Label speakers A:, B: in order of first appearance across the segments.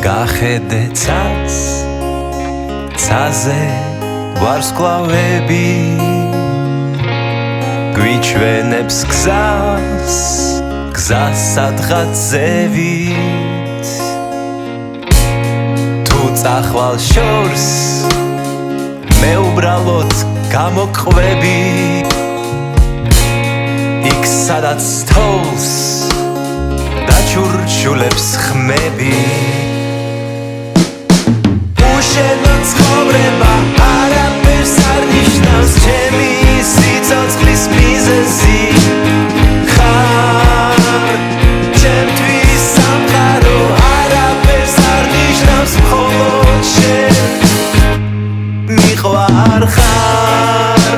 A: გახედე ცას ცაზე ვარსკვლავები გვიჩვენებს გზას გზას სადღაც ზევით თუ წახვალ შორს მე უბრალოდ გამოყვები იქ სადაც თოვს დაჩურჩულებს ხმები უშენო ცხოვრება არაფერს არ ნიშნავს ჩემი სიცოცხლის მიზეზი ხარ ჩემთვის სამყარო არაფერს არ ნიშნავს მხოლოდ შენ მიყვარ ხარ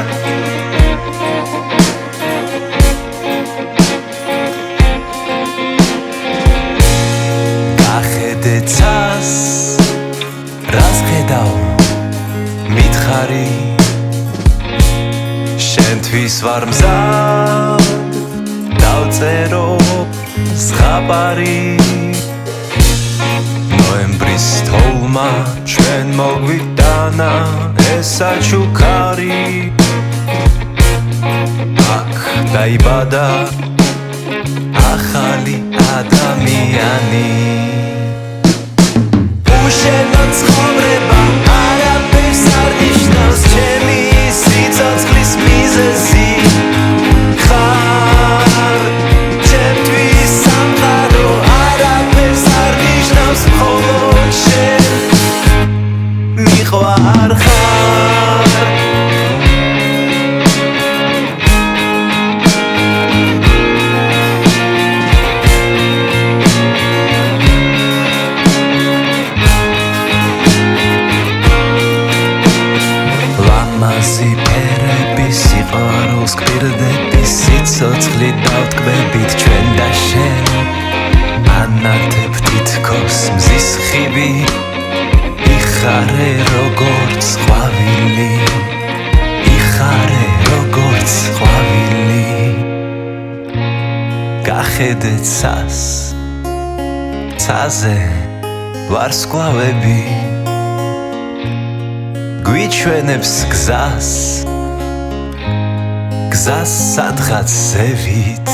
A: გახედე ცას რას ხედავ მითხარი შენთვის ვარ მზად დავწერო ზღაპარი ნოემბრის თოვლმა ჩვენ მოგვიტანა ეს საჩუქარი აქ დაიბადა ახალი ადამიანი უშენო ცხოვრება არაფერს არ ნიშნავს ჩემი სიცოცხლის მიზეზი ხარ ჩემთვის სამყარო არაფერს არ ნიშნავს მხოლოდ შენ მიყვარ ხარ ლამაზი ფერების სიყვარულს გვირდები სიცოცხლი დავტკბებით ჩვენ და შენ ანათებ თითქოს მზის ხიბი იხარე როგორც ყვავილი იხარე როგორც ყვავილი გახედე ცას ცაზე ვარსკვლავები გვიჩვენებს გზას გზას სადღაც ზევით